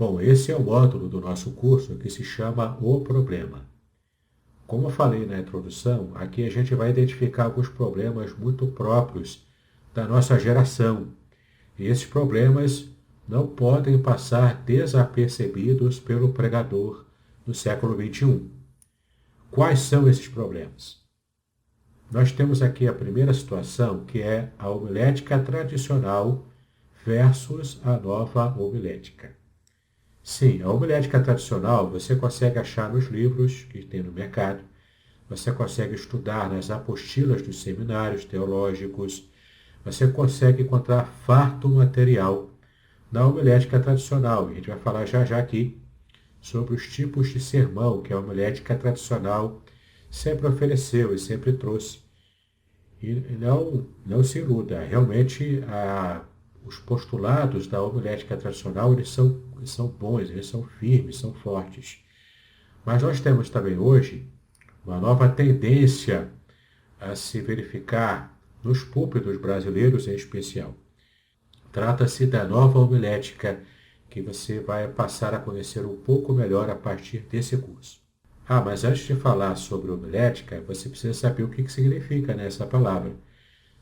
Bom, esse é o módulo do nosso curso que se chama O Problema. Como eu falei na introdução, aqui a gente vai identificar alguns problemas muito próprios da nossa geração. E esses problemas não podem passar desapercebidos pelo pregador no século XXI. Quais são esses problemas? Nós temos aqui a primeira situação, que é a homilética tradicional versus a nova homilética. Sim, a homilética tradicional você consegue achar nos livros que tem no mercado, você consegue estudar nas apostilas dos seminários teológicos, você consegue encontrar farto material na homilética tradicional. A gente vai falar já já aqui sobre os tipos de sermão que a homilética tradicional sempre ofereceu e sempre trouxe. E não se iluda, realmente os postulados da homilética tradicional eles são bons, eles são firmes, são fortes. Mas nós temos também hoje uma nova tendência a se verificar nos púlpitos brasileiros em especial. Trata-se da nova homilética que você vai passar a conhecer um pouco melhor a partir desse curso. Mas antes de falar sobre homilética, você precisa saber o que significa essa palavra.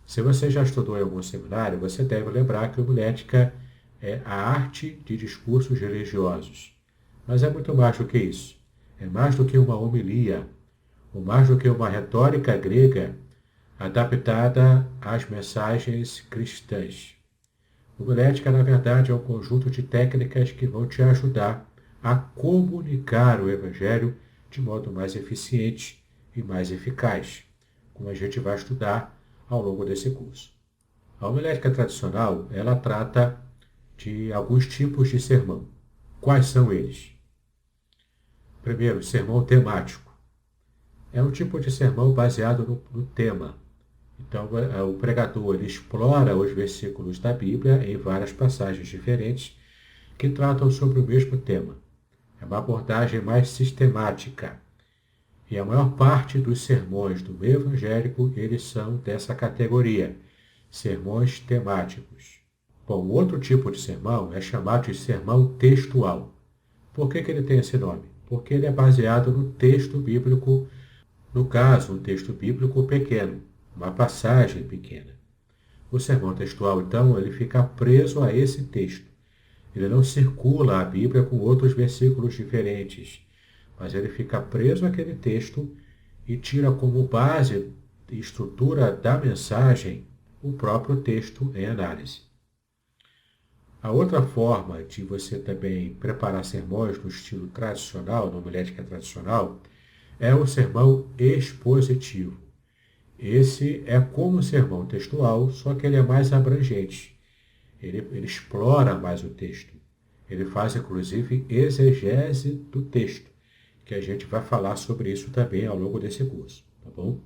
Se você já estudou em algum seminário, você deve lembrar que homilética é a arte de discursos religiosos. Mas é muito mais do que isso. É mais do que uma homilia, ou mais do que uma retórica grega adaptada às mensagens cristãs. Homilética, na verdade, é um conjunto de técnicas que vão te ajudar a comunicar o Evangelho de modo mais eficiente e mais eficaz, como a gente vai estudar ao longo desse curso. A homilética tradicional, ela trata de alguns tipos de sermão. Quais são eles? Primeiro, sermão temático. É um tipo de sermão baseado no tema. Então, o pregador ele explora os versículos da Bíblia em várias passagens diferentes que tratam sobre o mesmo tema. É uma abordagem mais sistemática. E a maior parte dos sermões do meio evangélico, eles são dessa categoria, sermões temáticos. Bom, outro tipo de sermão é chamado de sermão textual. Por que ele tem esse nome? Porque ele é baseado no texto bíblico, no caso, um texto bíblico pequeno, uma passagem pequena. O sermão textual, então, ele fica preso a esse texto. Ele não circula a Bíblia com outros versículos diferentes, mas ele fica preso àquele texto e tira como base e estrutura da mensagem o próprio texto em análise. A outra forma de você também preparar sermões no estilo tradicional, na homilética tradicional, é o sermão expositivo. Esse é como o sermão textual, só que ele é mais abrangente. Ele explora mais o texto. Ele faz, inclusive, exegese do texto, que a gente vai falar sobre isso também ao longo desse curso, tá bom?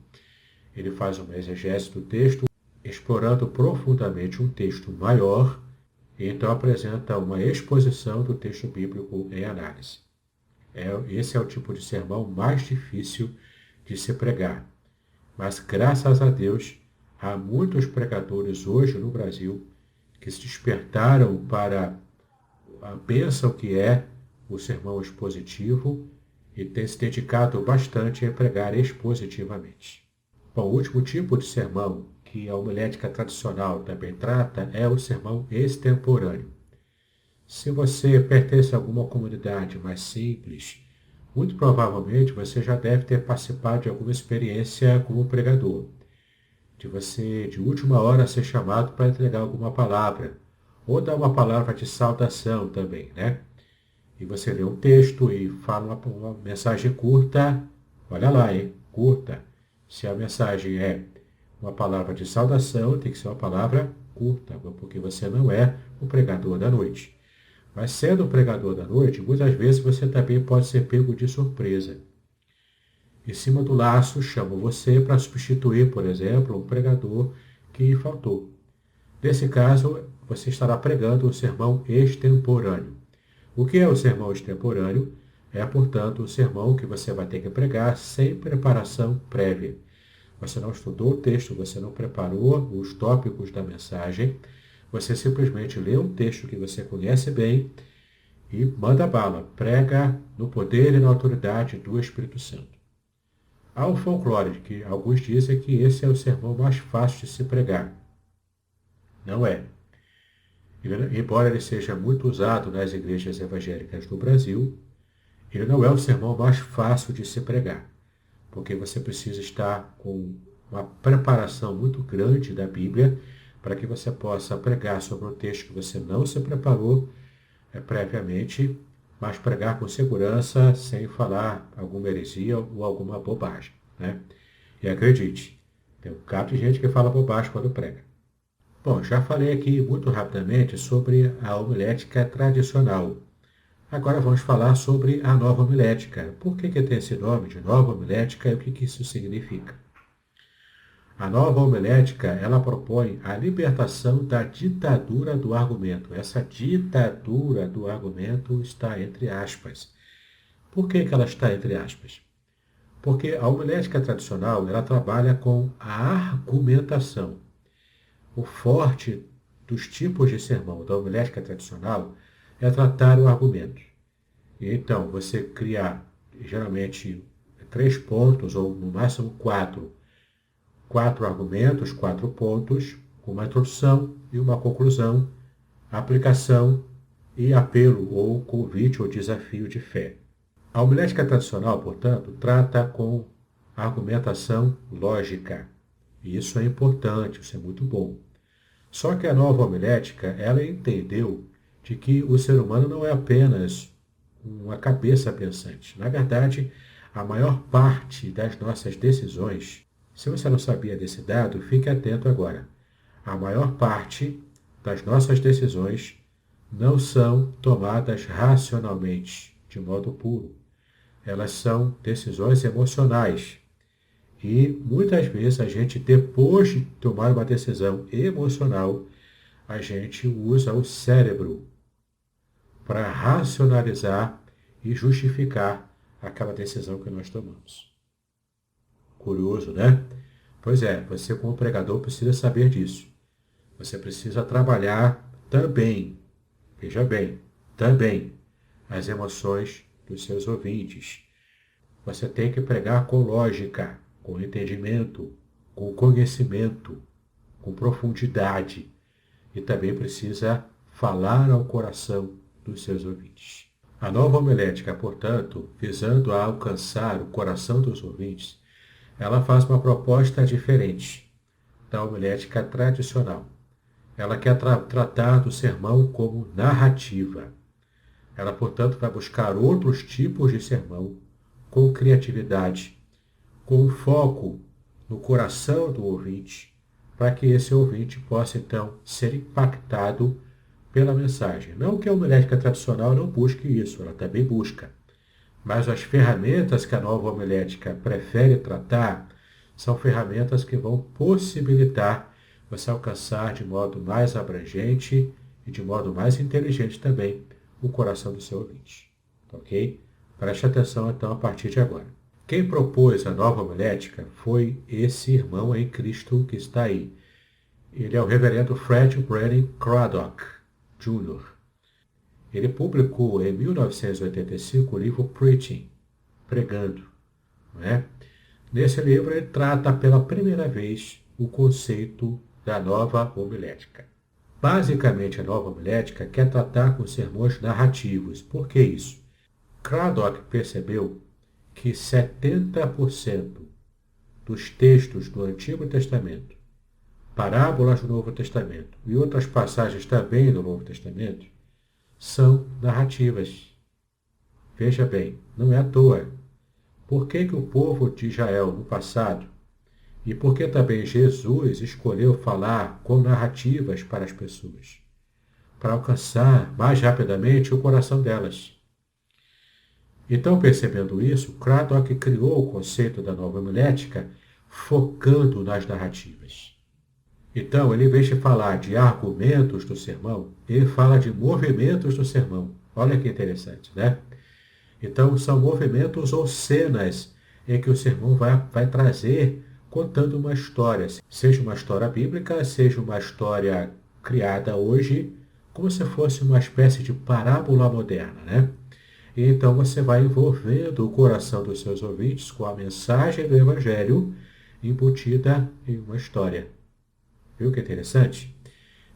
Ele faz uma exegese do texto, explorando profundamente um texto maior, e então apresenta uma exposição do texto bíblico em análise. Esse é o tipo de sermão mais difícil de se pregar. Mas, graças a Deus, há muitos pregadores hoje no Brasil que se despertaram para a bênção que é o sermão expositivo e têm se dedicado bastante a pregar expositivamente. Bom, o último tipo de sermão que a homilética tradicional também trata é o sermão extemporâneo. Se você pertence a alguma comunidade mais simples, muito provavelmente você já deve ter participado de alguma experiência como pregador, de você de última hora ser chamado para entregar alguma palavra, ou dar uma palavra de saudação também, né? E você lê um texto e fala uma mensagem curta, olha lá, hein? Curta. Se a mensagem é uma palavra de saudação, tem que ser uma palavra curta, porque você não é o pregador da noite. Mas sendo o pregador da noite, muitas vezes você também pode ser pego de surpresa. Em cima do laço, chamam você para substituir, por exemplo, um pregador que faltou. Nesse caso, você estará pregando o sermão extemporâneo. O que é o sermão extemporâneo? É, portanto, o sermão que você vai ter que pregar sem preparação prévia. Você não estudou o texto, você não preparou os tópicos da mensagem, você simplesmente lê um texto que você conhece bem e manda bala, prega no poder e na autoridade do Espírito Santo. Há um folclore que alguns dizem que esse é o sermão mais fácil de se pregar. Não é. Embora ele seja muito usado nas igrejas evangélicas do Brasil, ele não é o sermão mais fácil de se pregar, porque você precisa estar com uma preparação muito grande da Bíblia para que você possa pregar sobre um texto que você não se preparou previamente, mas pregar com segurança, sem falar alguma heresia ou alguma bobagem. Né? E acredite, tem um bocado de gente que fala bobagem quando prega. Bom, já falei aqui muito rapidamente sobre a homilética tradicional. Agora vamos falar sobre a nova homilética. Por que tem esse nome de nova homilética e o que isso significa? A nova homilética, ela propõe a libertação da ditadura do argumento. Essa ditadura do argumento está entre aspas. Por que ela está entre aspas? Porque a homilética tradicional, ela trabalha com a argumentação. O forte dos tipos de sermão da homilética tradicional é tratar o argumento. E então, você cria, geralmente, 3 pontos, ou no máximo 4. 4 argumentos, 4 pontos, uma introdução e uma conclusão, aplicação e apelo ou convite ou desafio de fé. A homilética tradicional, portanto, trata com argumentação lógica. E isso é importante, isso é muito bom. Só que a nova homilética, ela entendeu de que o ser humano não é apenas uma cabeça pensante. Na verdade, a maior parte das nossas decisões, se você não sabia desse dado, fique atento agora. A maior parte das nossas decisões não são tomadas racionalmente, de modo puro. Elas são decisões emocionais. E muitas vezes a gente, depois de tomar uma decisão emocional, a gente usa o cérebro para racionalizar e justificar aquela decisão que nós tomamos. Curioso, né? Pois é, você como pregador precisa saber disso. Você precisa trabalhar também, veja bem, também as emoções dos seus ouvintes. Você tem que pregar com lógica, com entendimento, com conhecimento, com profundidade. E também precisa falar ao coração dos seus ouvintes. A nova homilética, portanto, visando a alcançar o coração dos ouvintes, ela faz uma proposta diferente da homilética tradicional. Ela quer tratar do sermão como narrativa. Ela, portanto, vai buscar outros tipos de sermão com criatividade, com foco no coração do ouvinte, para que esse ouvinte possa, então, ser impactado pela mensagem. Não que a homilética tradicional não busque isso, ela também busca. Mas as ferramentas que a nova homilética prefere tratar são ferramentas que vão possibilitar você alcançar de modo mais abrangente e de modo mais inteligente também o coração do seu ouvinte. Ok? Preste atenção então a partir de agora. Quem propôs a nova homilética foi esse irmão em Cristo que está aí. Ele é o reverendo Fred Brennan Craddock Jr. Ele publicou em 1985 o livro Preaching, Pregando. Não é? Nesse livro ele trata pela primeira vez o conceito da nova homilética. Basicamente, a nova homilética quer tratar com sermões narrativos. Por que isso? Craddock percebeu que 70% dos textos do Antigo Testamento, parábolas do Novo Testamento e outras passagens também do Novo Testamento são narrativas. Veja bem, não é à toa. Por que o povo de Israel no passado e por que também Jesus escolheu falar com narrativas para as pessoas? Para alcançar mais rapidamente o coração delas. Então, percebendo isso, Craddock criou o conceito da nova homilética focando nas narrativas. Então, ele, em vez de falar de argumentos do sermão, ele fala de movimentos do sermão. Olha que interessante, né? Então, são movimentos ou cenas em que o sermão vai trazer contando uma história. Seja uma história bíblica, seja uma história criada hoje como se fosse uma espécie de parábola moderna, né? E então você vai envolvendo o coração dos seus ouvintes com a mensagem do Evangelho embutida em uma história. Viu que interessante?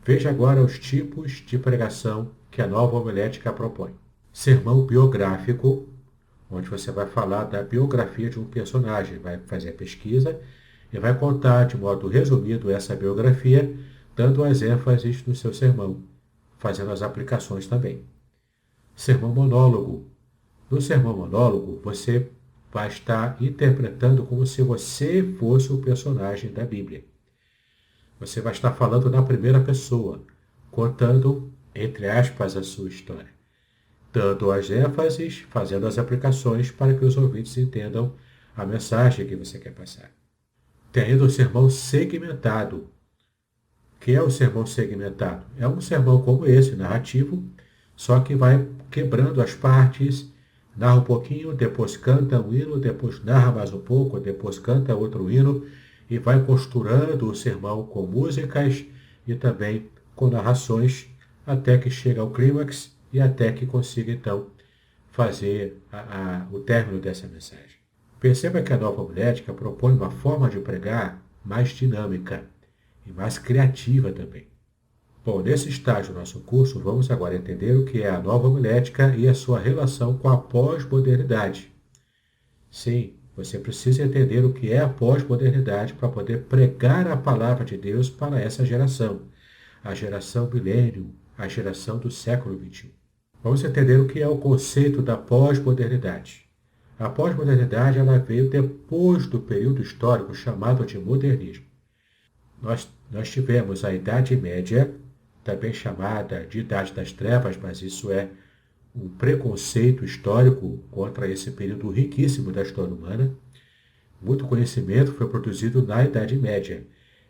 Veja agora os tipos de pregação que a nova homilética propõe. Sermão biográfico, onde você vai falar da biografia de um personagem, vai fazer a pesquisa e vai contar de modo resumido essa biografia, dando as ênfases no seu sermão, fazendo as aplicações também. Sermão monólogo. No sermão monólogo, você vai estar interpretando como se você fosse o personagem da Bíblia. Você vai estar falando na primeira pessoa, contando, entre aspas, a sua história, dando as ênfases, fazendo as aplicações para que os ouvintes entendam a mensagem que você quer passar. Tem ainda o sermão segmentado. O que é o sermão segmentado? É um sermão como esse, narrativo, só que vai quebrando as partes, narra um pouquinho, depois canta um hino, depois narra mais um pouco, depois canta outro hino, e vai costurando o sermão com músicas e também com narrações, até que chega ao clímax e até que consiga, então, fazer o término dessa mensagem. Perceba que a nova homilética propõe uma forma de pregar mais dinâmica e mais criativa também. Bom, nesse estágio do nosso curso, vamos agora entender o que é a nova homilética e a sua relação com a pós-modernidade. Sim, você precisa entender o que é a pós-modernidade para poder pregar a palavra de Deus para essa geração, a geração milênio, a geração do século XXI. Vamos entender o que é o conceito da pós-modernidade. A pós-modernidade ela veio depois do período histórico chamado de modernismo. Nós tivemos a Idade Média, também chamada de Idade das Trevas, mas isso é um preconceito histórico contra esse período riquíssimo da história humana. Muito conhecimento foi produzido na Idade Média,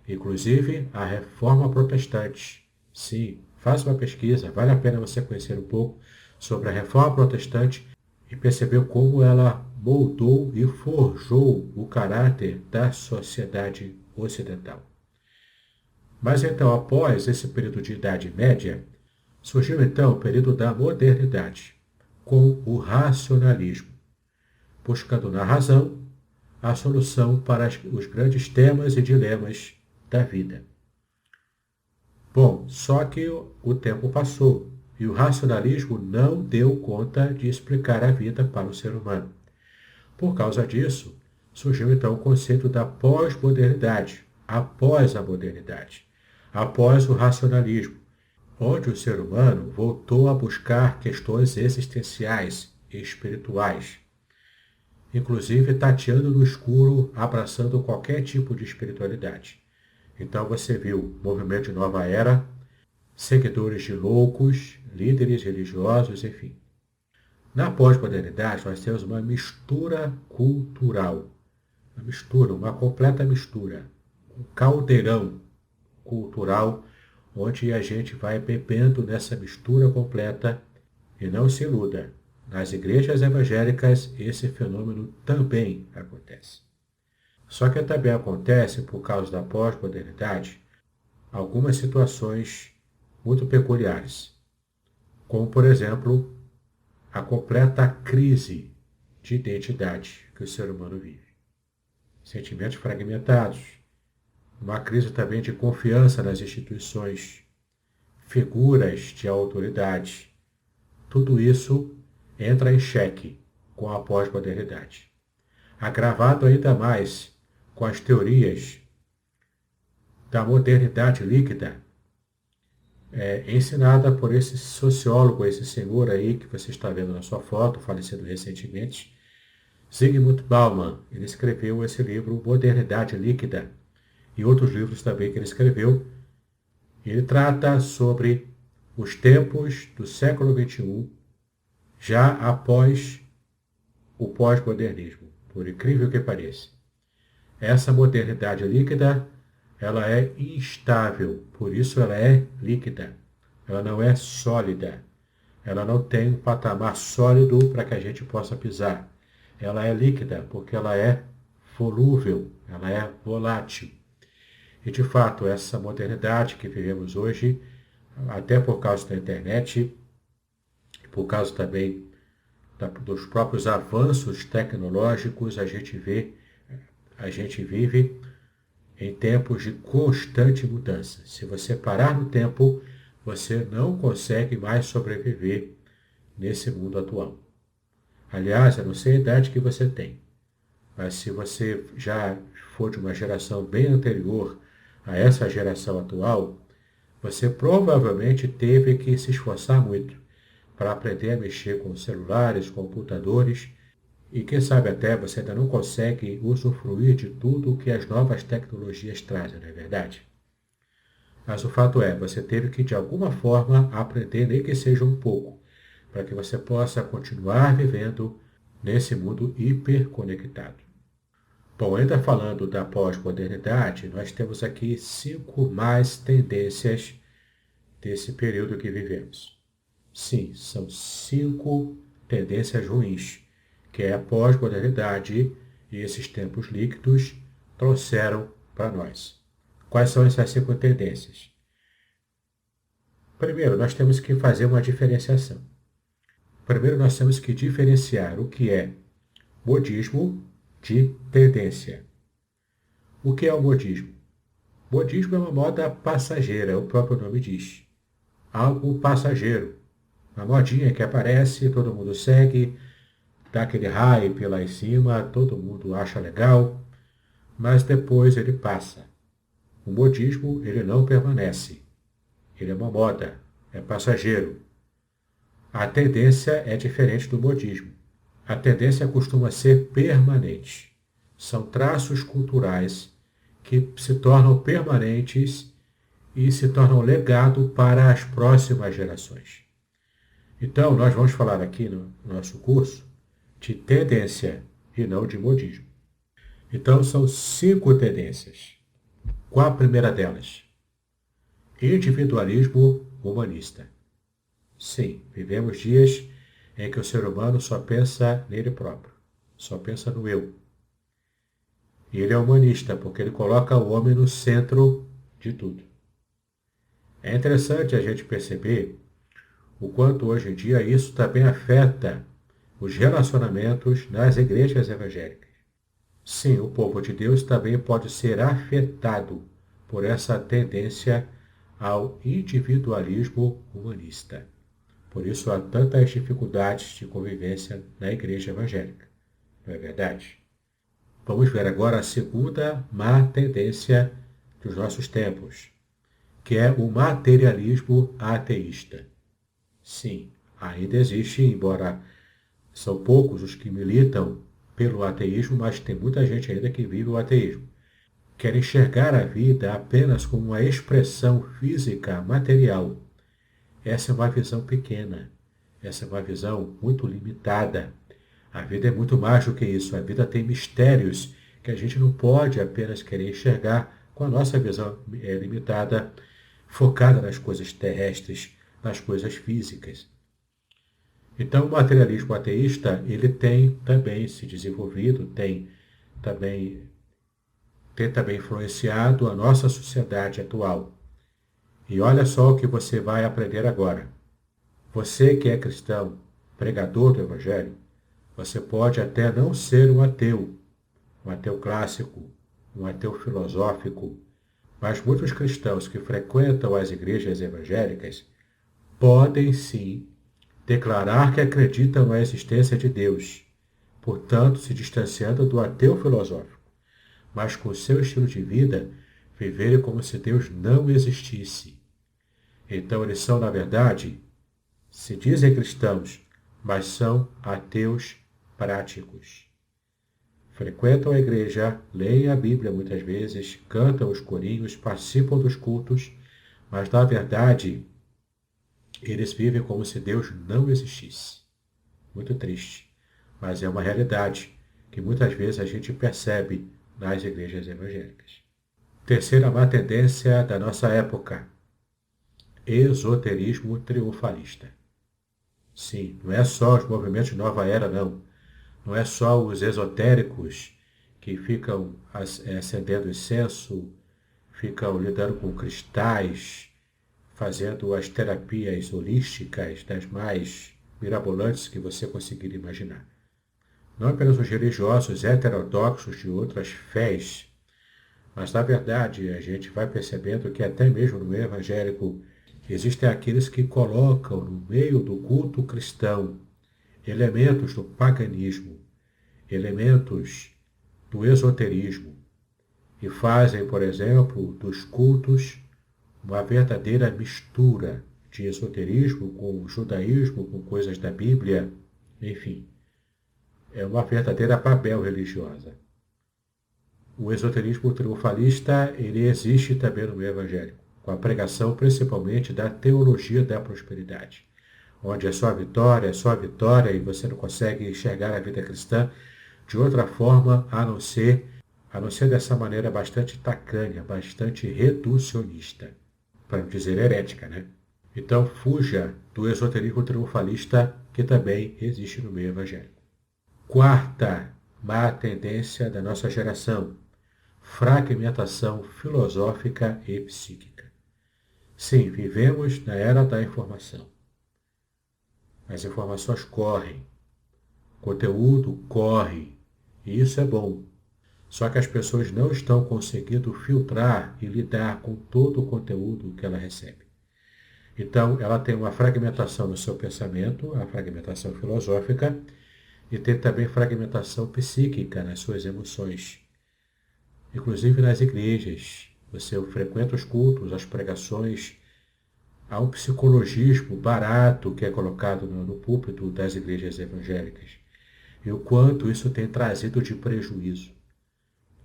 inclusive a Reforma Protestante. Sim, faça uma pesquisa, vale a pena você conhecer um pouco sobre a Reforma Protestante e perceber como ela moldou e forjou o caráter da sociedade ocidental. Mas então, após esse período de Idade Média, surgiu então o período da modernidade, com o racionalismo, buscando na razão a solução para os grandes temas e dilemas da vida. Bom, só que o tempo passou e o racionalismo não deu conta de explicar a vida para o ser humano. Por causa disso, surgiu então o conceito da pós-modernidade, após a modernidade, após o racionalismo, onde o ser humano voltou a buscar questões existenciais e espirituais, inclusive tateando no escuro, abraçando qualquer tipo de espiritualidade. Então você viu movimento de nova era, seguidores de loucos, líderes religiosos, enfim. Na pós-modernidade, nós temos uma mistura cultural, uma completa mistura, um caldeirão cultural, onde a gente vai bebendo nessa mistura completa e não se iluda. Nas igrejas evangélicas, esse fenômeno também acontece. Só que também acontece, por causa da pós-modernidade, algumas situações muito peculiares, como, por exemplo, a completa crise de identidade que o ser humano vive. Sentimentos fragmentados, uma crise também de confiança nas instituições, figuras de autoridade. Tudo isso entra em xeque com a pós-modernidade. Agravado ainda mais com as teorias da modernidade líquida, ensinada por esse sociólogo, esse senhor aí que você está vendo na sua foto, falecido recentemente, Zygmunt Bauman. Ele escreveu esse livro, Modernidade Líquida, e outros livros também que ele escreveu. Ele trata sobre os tempos do século XXI, já após o pós-modernismo, por incrível que pareça. Essa modernidade líquida, ela é instável, por isso ela é líquida. Ela não é sólida. Ela não tem um patamar sólido para que a gente possa pisar. Ela é líquida porque ela é volúvel, ela é volátil. E, de fato, essa modernidade que vivemos hoje até por causa da internet, por causa também dos próprios avanços tecnológicos, a gente vive em tempos de constante mudança. Se você parar no tempo, você não consegue mais sobreviver nesse mundo atual. Aliás, eu não sei a idade que você tem, mas se você já for de uma geração bem anterior a essa geração atual, você provavelmente teve que se esforçar muito para aprender a mexer com celulares, computadores, e quem sabe até você ainda não consegue usufruir de tudo o que as novas tecnologias trazem, não é verdade? Mas o fato é, você teve que de alguma forma aprender, nem que seja um pouco, para que você possa continuar vivendo nesse mundo hiperconectado. Bom, ainda falando da pós-modernidade, nós temos aqui 5 mais tendências desse período que vivemos. Sim, são 5 tendências ruins que a pós-modernidade e esses tempos líquidos trouxeram para nós. Quais são essas 5 tendências? Primeiro, nós temos que fazer uma diferenciação. Primeiro, nós temos que diferenciar o que é modismo de tendência. O que é o modismo? Modismo é uma moda passageira, o próprio nome diz. Algo passageiro. Uma modinha que aparece, todo mundo segue, dá aquele hype lá em cima, todo mundo acha legal, mas depois ele passa. O modismo, ele não permanece. Ele é uma moda, é passageiro. A tendência é diferente do modismo. A tendência costuma ser permanente. São traços culturais que se tornam permanentes e se tornam legado para as próximas gerações. Então, nós vamos falar aqui no nosso curso de tendência e não de modismo. Então, são 5 tendências. Qual a primeira delas? Individualismo humanista. Sim, vivemos dias em que o ser humano só pensa nele próprio, só pensa no eu. E ele é humanista porque ele coloca o homem no centro de tudo. É interessante a gente perceber o quanto hoje em dia isso também afeta os relacionamentos nas igrejas evangélicas. Sim, o povo de Deus também pode ser afetado por essa tendência ao individualismo humanista. Por isso há tantas dificuldades de convivência na igreja evangélica. Não é verdade? Vamos ver agora a segunda má tendência dos nossos tempos, que é o materialismo ateísta. Sim, ainda existe, embora são poucos os que militam pelo ateísmo, mas tem muita gente ainda que vive o ateísmo. Quer enxergar a vida apenas como uma expressão física, material. Essa é uma visão pequena, essa é uma visão muito limitada. A vida é muito mais do que isso, a vida tem mistérios que a gente não pode apenas querer enxergar com a nossa visão limitada, focada nas coisas terrestres, nas coisas físicas. Então, o materialismo ateísta, ele tem também se desenvolvido, também, tem também influenciado a nossa sociedade atual. E olha só o que você vai aprender agora. Você que é cristão, pregador do Evangelho, você pode até não ser um ateu clássico, um ateu filosófico, mas muitos cristãos que frequentam as igrejas evangélicas podem sim declarar que acreditam na existência de Deus, portanto se distanciando do ateu filosófico, mas com seu estilo de vida viverem como se Deus não existisse. Então eles são, na verdade, se dizem cristãos, mas são ateus práticos. Frequentam a igreja, leem a Bíblia muitas vezes, cantam os corinhos, participam dos cultos, mas na verdade eles vivem como se Deus não existisse. Muito triste, mas é uma realidade que muitas vezes a gente percebe nas igrejas evangélicas. Terceira má tendência da nossa época: esoterismo triunfalista. Sim, não é só os movimentos de nova era, não. Não é só os esotéricos que ficam acendendo incenso, ficam lidando com cristais, fazendo as terapias holísticas das mais mirabolantes que você conseguir imaginar. Não apenas os religiosos heterodoxos de outras fés, mas na verdade a gente vai percebendo que até mesmo no meio evangélico existem aqueles que colocam no meio do culto cristão elementos do paganismo, elementos do esoterismo, e fazem, por exemplo, dos cultos uma verdadeira mistura de esoterismo com judaísmo, com coisas da Bíblia, enfim, é uma verdadeira Babel religiosa. O esoterismo triunfalista, ele existe também no meio evangélico, com a pregação principalmente da teologia da prosperidade, onde é só vitória, e você não consegue enxergar a vida cristã de outra forma a não ser dessa maneira bastante tacanha, bastante reducionista, para não dizer herética, né? Então fuja do esoterismo triunfalista que também existe no meio evangélico. Quarta má tendência da nossa geração: fragmentação filosófica e psíquica. Sim, vivemos na era da informação. As informações correm, o conteúdo corre, e isso é bom. Só que as pessoas não estão conseguindo filtrar e lidar com todo o conteúdo que ela recebe. Então, ela tem uma fragmentação no seu pensamento, a fragmentação filosófica, e tem também fragmentação psíquica nas suas emoções. Inclusive nas igrejas, você frequenta os cultos, as pregações, há um psicologismo barato que é colocado no púlpito das igrejas evangélicas. E o quanto isso tem trazido de prejuízo.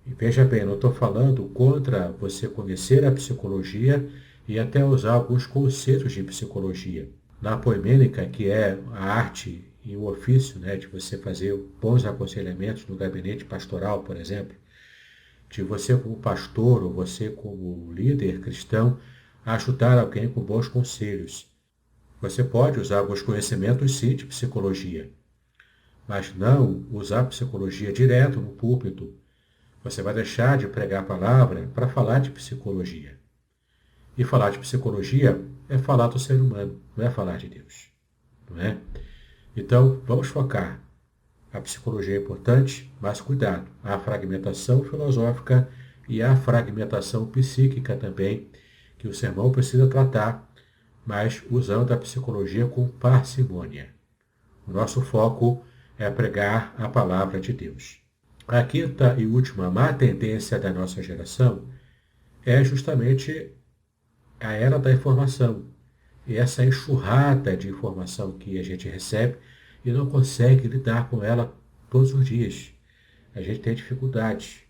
E veja bem, não estou falando contra você conhecer a psicologia e até usar alguns conceitos de psicologia. Na apoimênica, que é a arte e o ofício, né, de você fazer bons aconselhamentos no gabinete pastoral, por exemplo, de você como pastor ou você como líder cristão ajudar alguém com bons conselhos. Você pode usar alguns conhecimentos, sim, de psicologia, mas não usar psicologia direto no púlpito. Você vai deixar de pregar a palavra para falar de psicologia. E falar de psicologia é falar do ser humano, não é falar de Deus. Não é? Então, vamos focar. A psicologia é importante, mas cuidado. Há a fragmentação filosófica e a fragmentação psíquica também, que o sermão precisa tratar, mas usando a psicologia com parcimônia. O nosso foco é pregar a palavra de Deus. A quinta e última má tendência da nossa geração é justamente a era da informação. E essa enxurrada de informação que a gente recebe e não consegue lidar com ela todos os dias. A gente tem dificuldade.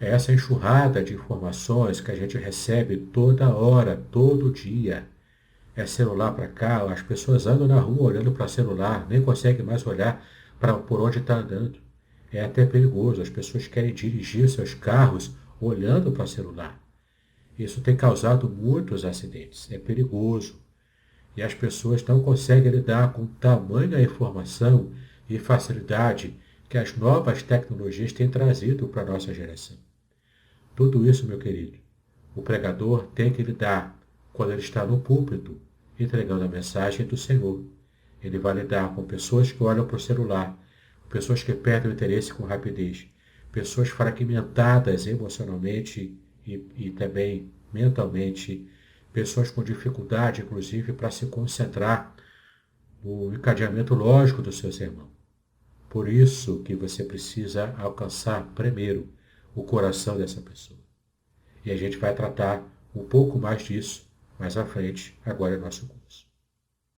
É essa enxurrada de informações que a gente recebe toda hora, todo dia. É celular para cá, as pessoas andam na rua olhando para o celular, nem conseguem mais olhar por onde está andando. É até perigoso, as pessoas querem dirigir seus carros olhando para o celular. Isso tem causado muitos acidentes, é perigoso. E as pessoas não conseguem lidar com tamanha informação e facilidade que as novas tecnologias têm trazido para a nossa geração. Tudo isso, meu querido, o pregador tem que lidar quando ele está no púlpito, entregando a mensagem do Senhor. Ele vai lidar com pessoas que olham para o celular, pessoas que perdem o interesse com rapidez, pessoas fragmentadas emocionalmente e também mentalmente, pessoas com dificuldade, inclusive, para se concentrar no encadeamento lógico do seu sermão. Por isso que você precisa alcançar primeiro o coração dessa pessoa. E a gente vai tratar um pouco mais disso mais à frente, agora no nosso curso.